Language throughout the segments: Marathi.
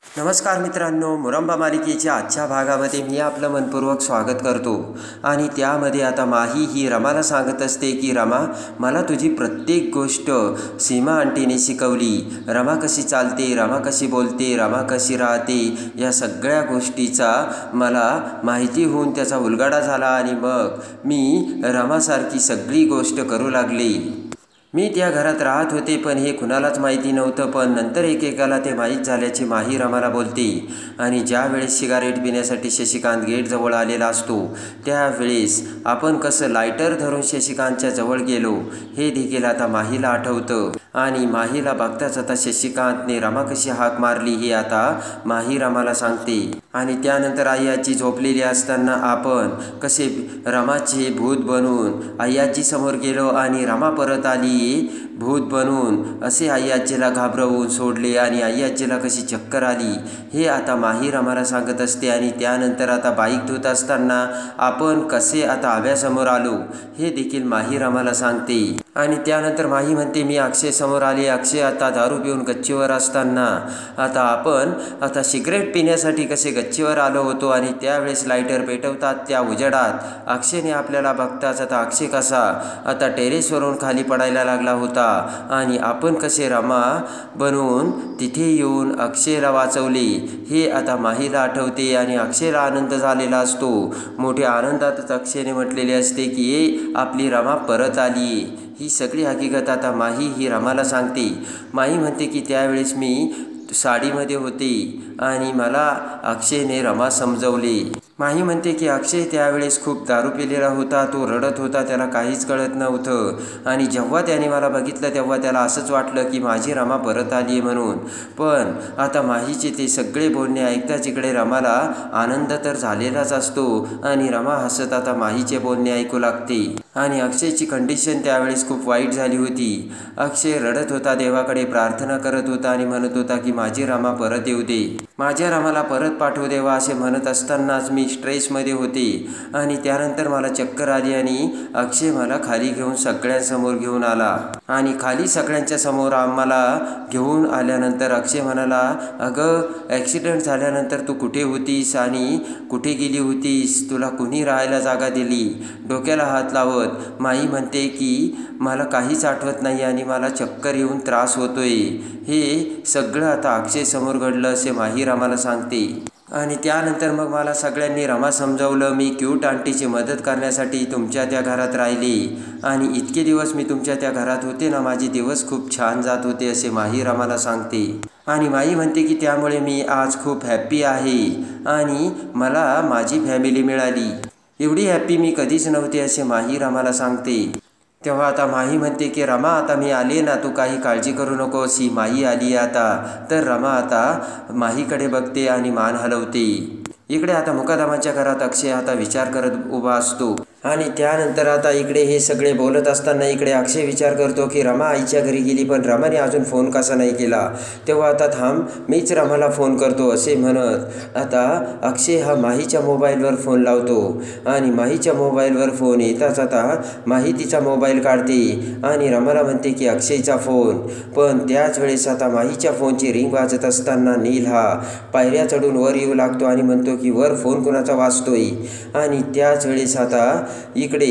नमस्कार मित्रांनो, मुरंबा मालिकेच्या आजच्या भागामध्ये मी आपलं मनपूर्वक स्वागत करतो. आणि त्यामध्ये आता माही ही रमाला सांगत असते की रमा, मला तुझी प्रत्येक गोष्ट सीमा आंटीने शिकवली. रमा कशी चालते, रमा कशी बोलते, रमा कशी राहते, या सगळ्या गोष्टीचा मला माहिती होऊन त्याचा उलगडा झाला आणि मग मी रमासारखी सगळी गोष्ट करू लागली. मी त्या घरात राहत होते, पण हे कुणालाच माहिती नव्हतं. पण नंतर एकेकाला ते माहीत झाल्याचे माही रमाला बोलते. आणि ज्या वेळेस सिगारेट पिण्यासाठी शशिकांत गेटजवळ आलेला असतो, त्यावेळेस आपण कसं लायटर धरून शशिकांतच्या जवळ गेलो हे देखील आता माहीला आठवतं. आणि माहीला बघताच आता शशिकांतने रमा कशी हाक मारली हे आता माही रमाला सांगते. आणि त्यानंतर आई आजी झोपलेली असताना आपण कसे रमाचे भूत बनून आई आजीसमोर गेलो आणि रमा परत आली भूत बनून, असे आई आजीला घाबरवून सोडले आणि आई आजीला कशी चक्कर आली हे आता माही रमाला सांगत असते. आणि त्यानंतर आता बाईक धुत असताना आपण कसे आता आव्यासमोर आलो हे देखील माही रमाला सांगते. आणि त्यानंतर माही म्हणते, मी अक्षय समोर आले. अक्षय आता दारू पिऊन गच्चीवर असताना आता आपण आता सिगरेट पिण्यासाठी कसे गच्चीवर आलो होतो आणि त्यावेळेस लायटर पेटवतात त्या उजेडात अक्षयने आपल्याला बघताच आता अक्षय कसा आता टेरेसवरून खाली पडायला लागला होता आणि आपण कसे रमा बनवून तिथे येऊन अक्षयला वाचवले हे आता माहीला आठवते. आणि अक्षयला आनंद झालेला असतो. मोठ्या आनंदातच अक्षयने म्हटलेले असते की ये आपली रमा परत आली. ही सगळी हकीकत आता माही ही रमाला सांगते. माही म्हणते की त्यावेळेस मी साडीमध्ये होते आणि मला अक्षयने रमा समजवले. माही म्हणते की अक्षय त्यावेळेस खूप दारू पिलेला होता, तो रडत होता, त्याला काहीच कळत नव्हतं. आणि जेव्हा त्याने मला बघितलं तेव्हा त्याला असंच वाटलं की माझी रमा परत आली आहे म्हणून. पण आता माहीचे ते सगळे बोलणे ऐकताच इकडे रमाला आनंद तर झालेलाच असतो आणि रमा हसत आता माहीचे बोलणे ऐकू लागते. आणि अक्षयची कंडिशन त्यावेळेस खूप वाईट झाली होती. अक्षय रडत होता, देवाकडे प्रार्थना करत होता आणि म्हणत होता की माझी रमा परत येऊ दे, माझ्या रमाला परत पाठवू देवा. असे म्हणत असतानाच मी स्ट्रेसमध्ये होते आणि त्यानंतर मला चक्कर आली आणि अक्षय मला खाली घेऊन सगळ्यांसमोर घेऊन आला. आणि खाली सगळ्यांच्या समोर आम्हाला घेऊन आल्यानंतर अक्षय म्हणाला, अगं ॲक्सिडेंट झाल्यानंतर तू कुठे होतीस आणि कुठे गेली होतीस, तुला कुणी राहायला जागा दिली. डोक्याला हात लावत माई म्हणते की मला काहीच आठवत नाही आणि मला चक्कर येऊन त्रास होतोय. हे सगळं आता अक्षय समोर घडलं असे माही रमाला सांगते. आणि त्यानंतर मग मला सगळ्यांनी रमा समजावलं. मी क्यूट आंटीची मदत करण्यासाठी तुमच्या त्या घरात राहिली आणि इतके दिवस मी तुमच्या त्या घरात होते ना, माझे दिवस खूप छान जात होते असे माही रमाला सांगते. आणि माई म्हणते की त्यामुळे मी आज खूप हॅप्पी आहे आणि मला माझी फॅमिली मिळाली. एवढी हॅप्पी मी कधीच नव्हते असे माही रमाला सांगते. तेव्हा आता माही म्हणते की रमा आता मी आले ना, तू काही काळजी करू नकोस, ही माही आली आता. तर रमा आता माहीकडे बघते आणि मान हलवते. इकडे आता मुकादमाच्या घरात अक्षय आता विचार करत उभा असतो. आणि त्यानंतर आता इकडे हे सगळे बोलत असताना इकडे अक्षय विचार करतो की रमा आईच्या घरी गेली, पण रमाने अजून फोन कसा नाही केला. तेव्हा आता थांब, मीच रमाला फोन करतो असे म्हणत आता अक्षय हा माहीच्या मोबाईलवर फोन लावतो. आणि माहीच्या मोबाईलवर फोन येताच आता माही तिचा मोबाईल काढते आणि रमाला म्हणते की अक्षयचा फोन. पण त्याच वेळेस आता माहीच्या फोनची रिंग वाजत असताना नील हा पायऱ्या चढून वर येऊ लागतो आणि म्हणतो की वर फोन कुणाचा वाजतोय. आणि त्याच वेळेस आता इकडे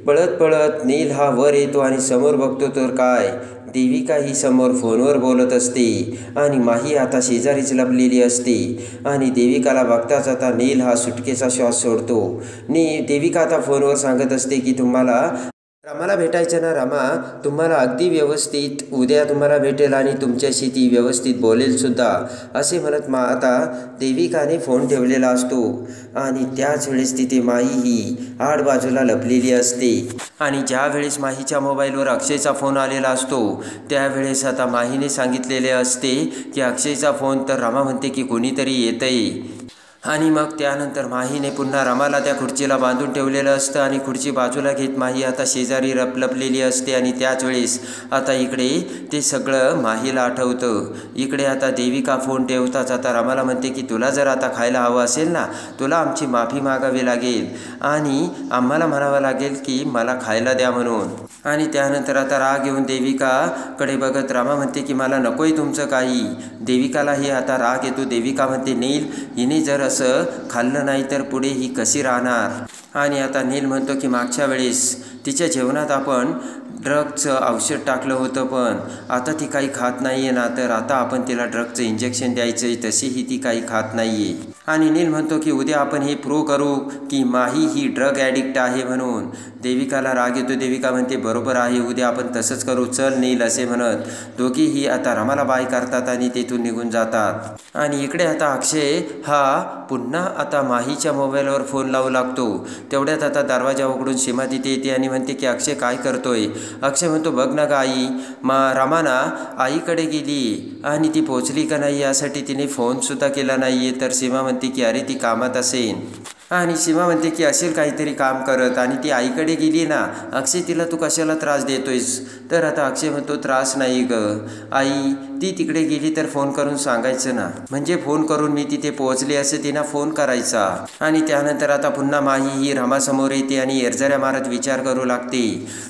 पळत पळत नील हा वर येतो आणि समोर बघतो तर काय, देविका ही समोर फोनवर बोलत असते आणि माही आता शेजारीच लपलेली असते. आणि देविकाला बघताच आता नील हा सुटकेचा श्वास सोडतो. देविका आता फोनवर सांगत असते की तुम्हाला रमाला भेटायचं ना, रमा तुम्हाला अगदी व्यवस्थित उद्या तुम्हाला भेटेल आणि तुमच्याशी ती व्यवस्थित बोलेल सुद्धा असे म्हणत आता देविकाने फोन ठेवलेला असतो. आणि त्याच वेळेस तिथे माही ही आड बाजूला लपलेली असते. आणि ज्या वेळेस माहीच्या मोबाईलवर अक्षयचा फोन आलेला असतो त्यावेळेस आता माहीने सांगितलेले असते की अक्षयचा फोन. तर रमा म्हणते की कोणीतरी येतंय. आणि मग त्यानंतर माहीने पुन्हा रमाला त्या खुर्चीला बांधून ठेवलेलं असतं आणि खुर्ची बाजूला घेत माही आता शेजारी लपलेली असते. आणि त्याच वेळेस आता इकडे ते सगळं माहीला आठवतं. इकडे आता देविका फोन ठेवताच आता रमाला म्हणते की तुला जर आता खायला हवं असेल ना, तुला आमची माफी मागावी लागेल आणि आम्हाला म्हणावं लागेल की मला खायला द्या म्हणून. आणि त्यानंतर आता राग येऊन देविकाकडे बघत रमा म्हणते की मला नकोय तुमचं काही. देविकालाही आता राग येतो. देविका म्हणते नील, हिने जर असं खाल्लं नाही तर पुढे ही कशी राहणार. आणि आता नील म्हणतो की मागच्या वेळेस तिच्या जेवणात आपण ड्रगचं औषध टाकलं होतं, पण आता ती काही खात नाही आहे ना, तर आता आपण तिला ड्रगचं इंजेक्शन द्यायचं आहे, तशीही ती काही खात नाही आहे. आणि नील म्हणतो की उद्या आपण हे प्रूव्ह करू की माही ही ड्रग ॲडिक्ट आहे म्हणून. देविकाला राग येतो. देविका म्हणते बरोबर आहे, उद्या आपण तसंच करू, चल नील असे म्हणत दोघीही आता रमाला बाय करतात आणि तेथून निघून जातात. आणि इकडे आता अक्षय हा पुन्हा आता माहीच्या मोबाईलवर फोन लावू लागतो. तेवढ्यात आता दरवाजा उघडून सीमा तिथे येते आणि म्हणते की अक्षय काय करतोय. अक्षय म्हणतो बघ ना गा आई, रमाना आईकडे गेली आणि ती पोचली का नाही यासाठी तिने फोनसुद्धा केला नाही आहे. तर सीमा म्हणते की अरे ती कामात असेल. आणि सीमा म्हणते की असेल काहीतरी काम करत आणि ती आईकडे गेली ना, अक्षय तिला तू कशाला त्रास देतोयस. तर आता अक्षय म्हणतो त्रास नाही ग आई, ती तिकडे गेली तर फोन करून सांगायचं ना, म्हणजे फोन करून मी तिथे पोहोचले असे तिला फोन करायचा. आणि त्यानंतर आता पुन्हा माही ही रमासमोर येते आणि एरझऱ्या मारत विचार करू लागते.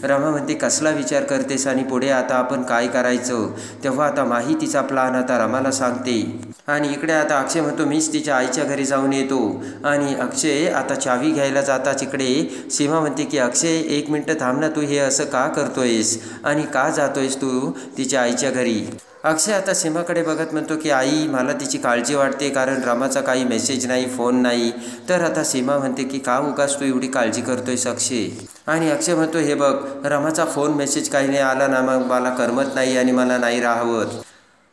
रमा म्हणते कसला विचार करतेस आणि पुढे आता आपण काय करायचं. तेव्हा आता माही तिचा प्लान आता रमाला सांगते. आणि इकडे आता अक्षय म्हणतो मीच तिच्या आईच्या घरी जाऊन येतो. आणि अक्षय आता चावी घ्यायला जाताच इकडे सीमा म्हणते की अक्षय 1 मिनटं थांब ना, तू हे असं का करतोयस आणि का जातोयस तू तिच्या आईच्या घरी. अक्षय आता सीमाकडे बघत म्हणतो की आई मला तिची काळजी वाटते, कारण रमाचा काही मेसेज नाही, फोन नाही. तर आता सीमा म्हणते की का उगाच तू एवढी काळजी करतोयस अक्षय. आणि अक्षय म्हणतो हे बघ, रमाचा फोन मेसेज काही नाही आला ना, मग मला करमत नाही आणि मला नाही राहावत.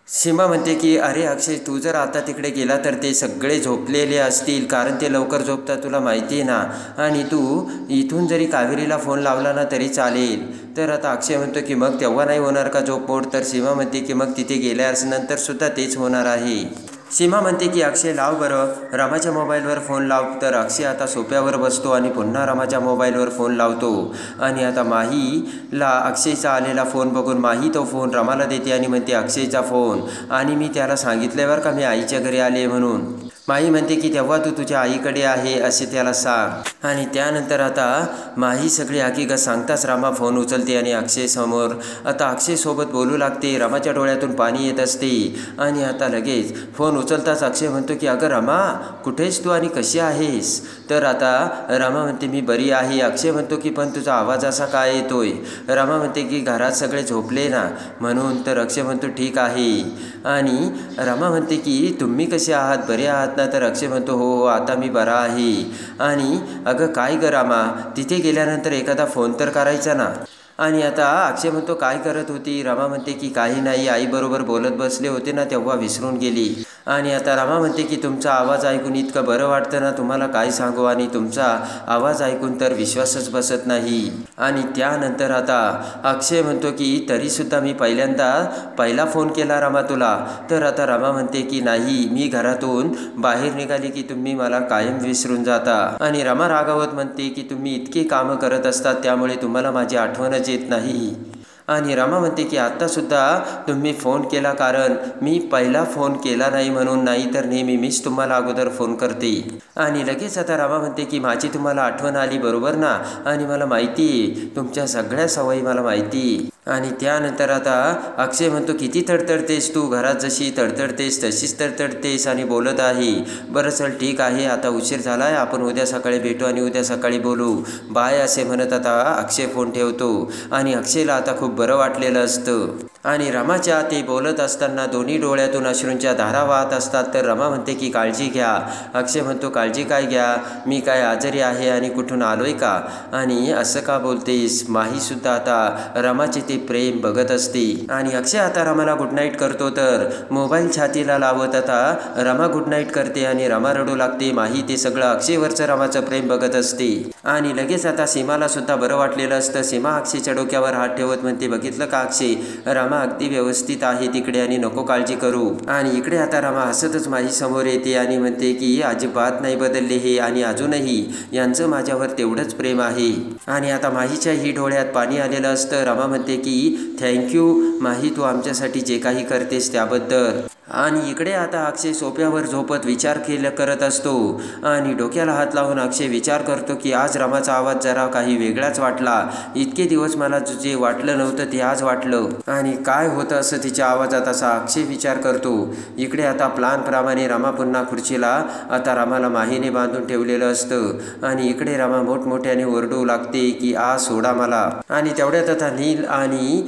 सीमा म्हणते की अरे अक्षय, तू जर आता तिकडे गेला तर ते सगळे झोपलेले असतील, कारण ते लवकर झोपतात तुला माहिती आहे ना, आणि तू इथून जरी कावेरीला फोन लावला ना तरी चालेल. तर आता अक्षय म्हणतो की मग तेव्हा नाही होणार का झोपमोड. तर सीमा म्हणते की मग तिथे गेल्यानंतर सुद्धा तेच होणार आहे. सीमा म्हणते की अक्षय लाव बरं, रमाच्या मोबाईलवर फोन लाव. तर अक्षय आता सोप्यावर बसतो आणि पुन्हा रमाच्या मोबाईलवर फोन लावतो. आणि आता माहीला अक्षयचा आलेला फोन बघून माही तो फोन रमाला देते आणि म्हणते अक्षयचा फोन, आणि मी त्याला सांगितल्यावर का मी आईच्या घरी आले म्हणून. माही म्हणते की तेव्हा तू तुझ्या आईकडे आहे असे त्याला सांग. आणि त्यानंतर आता माही सगळी हकीकत सांगताच रमा फोन उचलते आणि अक्षय समोर आता अक्षयसोबत बोलू लागते. रमाच्या डोळ्यातून पाणी येत असते. आणि आता लगेच फोन उचलताच अक्षय म्हणतो की अगं रमा, कुठेस तू आणि कशी आहेस. तर आता रमा म्हणते मी बरी आहे. अक्षय म्हणतो की पण तुझा आवाज असा काय येतोय. रमा म्हणते की घरात सगळे झोपले ना म्हणून. तर अक्षय म्हणतो ठीक आहे. आणि रमा म्हणते की तुम्ही कसे आहात, बरे आहात ना. तर अक्षय म्हणतो हो हो आता मी बरा आहे. आणि अगं काय ग रमा, तिथे गेल्यानंतर एखादा फोन तर करायचा ना. आणि आता अक्षय म्हणतो काय करत होती. रमा म्हणते की काही नाही, आईबरोबर बोलत बसले होते ना तेव्हा विसरून गेली. आणि आता रमा म्हणते की तुमचा आवाज ऐकून इतकं बरं वाटतं ना, तुम्हाला काय सांगू. आणि तुमचा आवाज ऐकून तर विश्वासच बसत नाही. आणि त्यानंतर आता अक्षय म्हणतो की तरीसुद्धा मी पहिला फोन केला रमा तुला. तर आता रमा म्हणते की नाही, मी घरातून बाहेर निघाली की तुम्ही मला कायम विसरून जाता. आणि रमा रागावत म्हणते की तुम्ही इतके कामं करत असतात त्यामुळे तुम्हाला माझी आठवणच येत नाही. आणि रमा म्हणते की आत्तासुद्धा तुम्ही फोन केला कारण मी पहिला फोन केला नाही म्हणून, नाही तर नेहमी मीच तुम्हाला अगोदर फोन करते. आणि लगेच आता रमा म्हणते की माझी तुम्हाला आठवण आली बरोबर ना, आणि मला माहिती आहे तुमच्या सगळ्या सवयी मला माहिती आहे. आणि त्यानंतर आता अक्षय म्हणतो किती तडतडतेस तू, घरात जशी तडतडतेस तशीच तडतडतेस आणि बोलत आहे. बरं चल ठीक आहे, आता उशीर झाला आहे, आपण उद्या सकाळी भेटू आणि उद्या सकाळी बोलू, बाय असे म्हणत आता अक्षय फोन ठेवतो. आणि अक्षयला आता खूप बरं वाटलेलं असतं. आणि रमाच्या ते बोलत असताना दोन्ही डोळ्यातून अश्रूंच्या धारा वाहत असतात. तर रमा म्हणते की काळजी घ्या. अक्षय म्हणतो काळजी काय घ्या, मी काय आजारी आहे आणि कुठून आलोय का, आणि असं का बोलतेस. माहीसुद्धा आता रमाचे ते प्रेम बघत असते. आणि अक्षय आता रमाला गुड नाईट करतो. तर मोबाईल छातीला लावत आता रमा गुड नाईट करते आणि रमा रडू लागते. माही ते सगळं अक्षयवरचं रमाचं प्रेम बघत असते. आणि लगेच आता सीमाला सुद्धा बरं वाटलेलं असतं. सीमा अक्षयच्या डोक्यावर हात ठेवत म्हणते बघितलं का अक्षय, रमा रमा अगदी व्यवस्थित आहे तिकडे आणि नको काळजी करू. आणि इकडे आता रमा हसतच माही समोर येते आणि म्हणते की अजिबात नाही बदलले हे आणि अजूनही यांचं माझ्यावर तेवढंच प्रेम आहे. आणि आता माहीच्याही डोळ्यात पाणी आलेलं असतं. रमा म्हणते की थँक्यू माही, तू आमच्यासाठी जे काही करतेस त्याबद्दल. आणि इकडे आता अक्षय सोफ्यावर झोपत विचार करत असतो आणि डोक्याला हात लावून अक्षय विचार करतो की आज रमाचा आवाज जरा काही वेगळाच वाटला. इतके दिवस मला जे वाटलं नव्हतं ते आज वाटलं. आणि काय होतं असं तिच्या आवाजात असा अक्षय विचार करतो. इकडे आता प्लॅनप्रमाणे रमा पुन्हा खुर्चीला आता रमाला माहीने बांधून ठेवलेलं असतं आणि इकडे रमा मोठमोठ्याने ओरडू लागते की आ सोडा मला. आणि तेवढ्यात आता नील आणि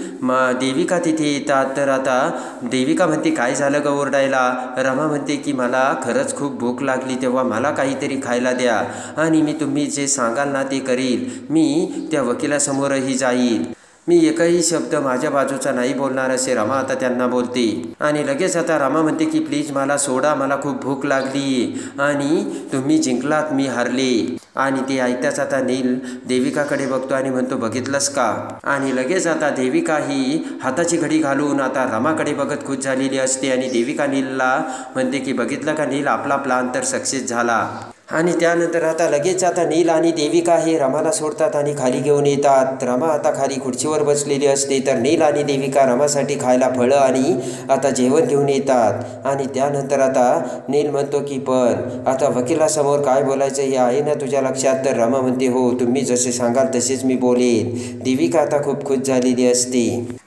देविका तिथे येतात. तर आता देविका म्हणते काय झालं ग ओरडायला. रमा म्हणते की मला खरंच खूप भूक लागली, तेव्हा मला काहीतरी खायला द्या आणि मी तुम्ही जे सांगाल ना ते करील. मी त्या वकिलासमोरही जाईल. मी एकही शब्द माझ्या बाजूचा नाही बोलणार असे रमा आता त्यांना बोलते. आणि लगेच आता रमा म्हणते की प्लीज मला सोडा, मला खूप भूक लागली आणि तुम्ही जिंकलात, मी हारले. आणि ते ऐकताच आता नील देविकाकडे बघतो आणि म्हणतो बघितलंस का. आणि लगेच आता देविका ही हाताची घडी घालून आता रमाकडे बघत खुश झालेली असते आणि देविका नीलला म्हणते की बघितलं का नील, आपला प्लान तर सक्सेस झाला. आणि त्यानंतर आता लगेच आता नील आणि देविका हे रमाला सोडतात आणि खाली घेऊन येतात. रमा आता खाली खुर्चीवर बसलेली असते. तर नील आणि देविका रमासाठी खायला फळं आणि आता जेवण घेऊन येतात. आणि त्यानंतर आता नील म्हणतो की पण आता वकिलासमोर काय बोलायचं हे आहे ना तुझ्या लक्षात. तर रमा म्हणते हो, तुम्ही जसे सांगाल तसेच मी बोलेन. देविका आता खूप खुश झालेली असते.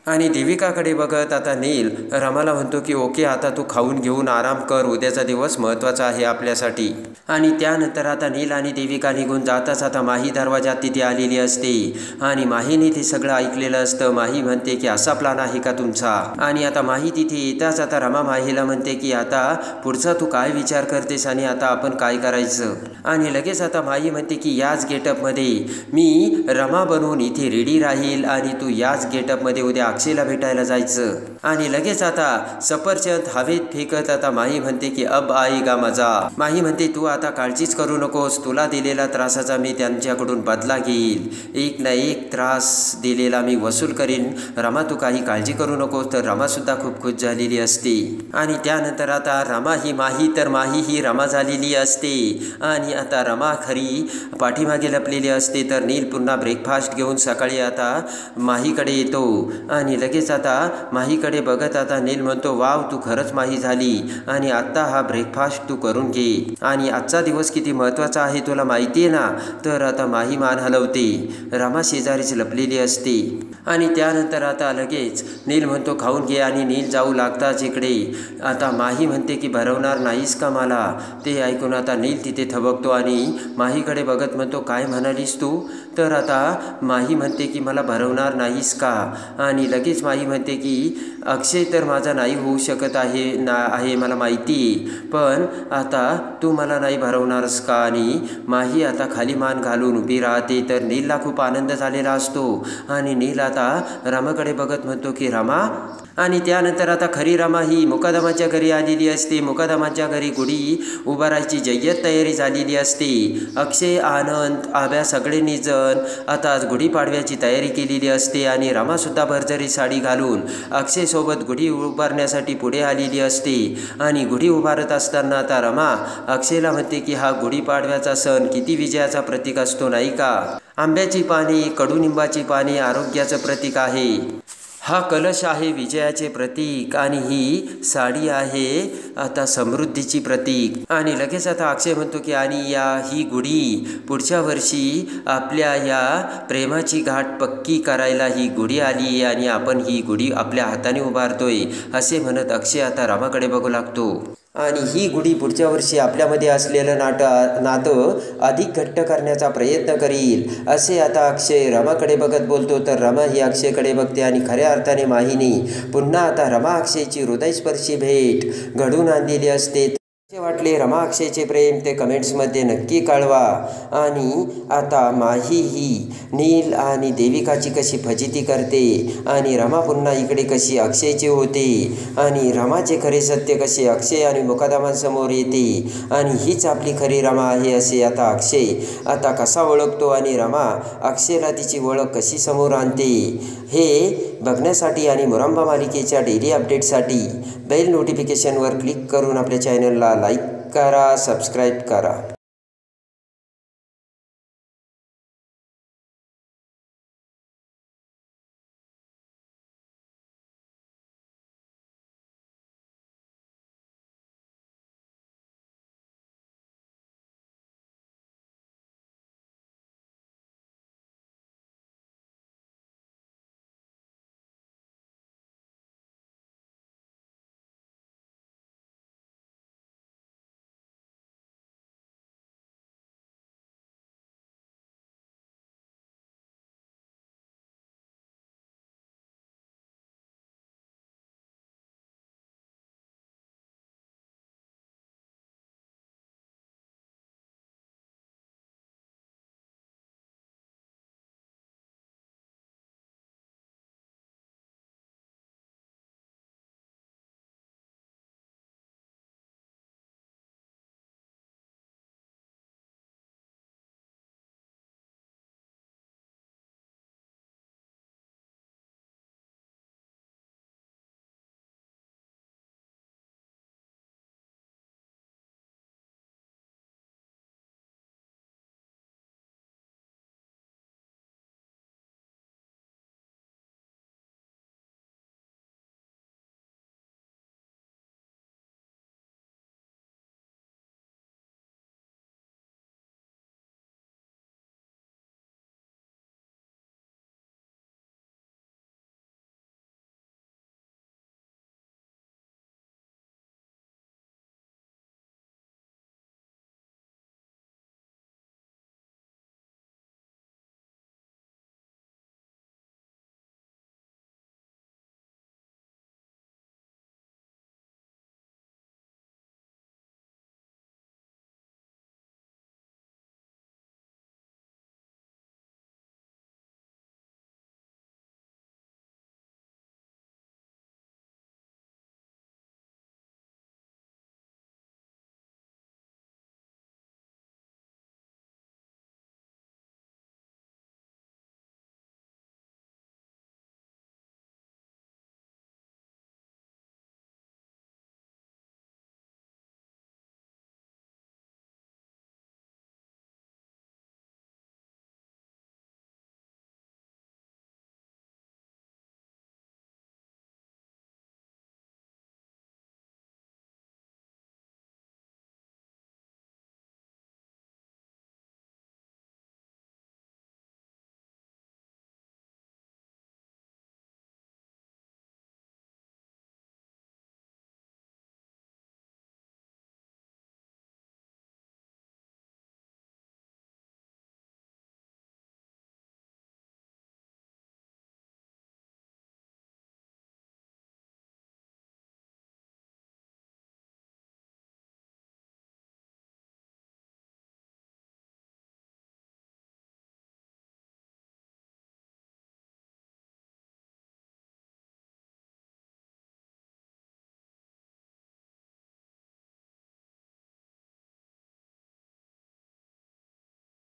आणि देविकाकडे बघत आता नील रमाला म्हणतो की ओके, आता तू खाऊन घेऊन आराम कर, उद्याचा दिवस महत्त्वाचा आहे आपल्यासाठी. आणि त्यानंतर आता नील आणि देविका निघून जाताच आता माही दरवाजात तिथे आलेली असते आणि माहीने ते सगळं ऐकलेलं असतं. माही म्हणते की असा प्लान आहे का तुमचा. आणि आता माही तिथे येताच आता रमा माहीला म्हणते की आता पुढचा तू काय विचार करतेस आणि आता आपण काय करायचं. आणि लगेच आता माही म्हणते की याच गेटअपमध्ये मी रमा बनवून इथे रेडी राहील आणि तू याच गेटअपमध्ये उद्या अक्षयला भेटायला जायचं. आणि लगेच आता सफरचंद हवेत फेकत आता माही म्हणते की अब आएगा मजा. माही म्हणते तू आता काळजीच करू नकोस, तुला दिलेला त्रासाचा मी त्यांच्याकडून बदला घेईल. एक ना एक त्रास दिलेला मी वसूल करीन. रमा तू काही काळजी करू नकोस. तर रमासुद्धा खूप खुश झालेली असते. आणि त्यानंतर आता रमा ही माही तर माही ही रमा झालेली असते. आणि आता रमा खरी पाठीमागे लपलेली असते. तर नील पुन्हा ब्रेकफास्ट घेऊन सकाळी आता माहीकडे येतो. आणि लगेच आता माहीकडे बघत आता नील म्हणतो वाव, तू खरंच माही झाली आणि आत्ता हा ब्रेकफास्ट तू करून घे आणि आजचा दिवस किती महत्त्वाचा आहे तुला माहिती आहे ना. तर आता माही मान हलवते. रमा शेजारीच लपलेली असते. आणि त्यानंतर आता लगेच नील म्हणतो खाऊन घे आणि नील जाऊ लागताच इकडे आता माही म्हणते की भरवणार नाहीस का मला. ते ऐकून आता नील तिथे थबकतो आणि माहीकडे बघत म्हणतो काय म्हणालीस तू. तर आता माही म्हणते की मला भरवणार नाहीस का. आणि लगेच माही म्हणते की अक्षय तर माझा नाही होऊ शकत आहे मला माहिती, पण आता तू मला नाही भरवणारस का. आणि माही आता खाली मान घालून उभी राहते. तर नीलला खूप आनंद झालेला असतो आणि नील आता रमाकडे बघत म्हणतो की रमा. आणि त्यानंतर आता खरी रमा ही मुकादमाच्या घरी आलेली असते. मुकादमाच्या घरी गुढी उभारायची जय्यत तयारी झालेली असते. अक्षय, आनंद, आब्या सगळ्यांनी जण आता गुढीपाडव्याची तयारी केलेली असते. आणि रमासुद्धा भरजरी साडी घालून अक्षयसोबत गुढी उभारण्यासाठी पुढे आलेली असते. आणि गुढी उभारत असताना आता रमा अक्षयला म्हणते की हा गुढीपाडव्याचा सण किती विजयाचा प्रतीक असतो नाही का. आंब्याची पाने, कडुनिंबाची पाने आरोग्याचं प्रतीक आहे. हा कलश आहे विजयाचे प्रतीक आणि ही साडी आहे आता समृद्धीची प्रतीक. आणि लगेच आता अक्षय म्हणतो की आणि ही गुढी पुढच्या वर्षी आपल्या या प्रेमाची गाठ पक्की करायला ही गुढी आली आणि आपण ही गुढी आपल्या हाताने उभारतोय असे म्हणत अक्षय आता रमाकडे बघू लागतो. आणि ही गुढी पुढच्या वर्षी आपल्यामध्ये असलेलं नातं अधिक घट्ट करण्याचा प्रयत्न करील असे आता अक्षय रमाकडे बघत बोलतो. तर रमा ही अक्षयकडे बघते आणि खऱ्या अर्थाने माहीने पुन्हा आता रमा अक्षयची हृदयस्पर्शी भेट घडवून आणलेली असते. कसे वाटले रमा अक्षयचे प्रेम ते कमेंट्समध्ये नक्की कळवा. आणि आता माही ही नील आणि देविकाची कशी फजिती करते आणि रमा पुन्हा इकडे कशी अक्षयची होते आणि रमाचे खरे सत्य कसे अक्षय आणि मुकादमांसमोर येते आणि हीच आपली खरी रमा आहे असे आता अक्षय आता कसा ओळखतो आणि रमा अक्षयला तिची ओळख कशी समोर आणते. हे बघण्यासाठी आणि मुरंबा मालिकेच्या डेली अपडेटसाठी बेल नोटिफिकेशनवर क्लिक करून आपल्या चॅनलला लाईक करा, सबस्क्राईब करा.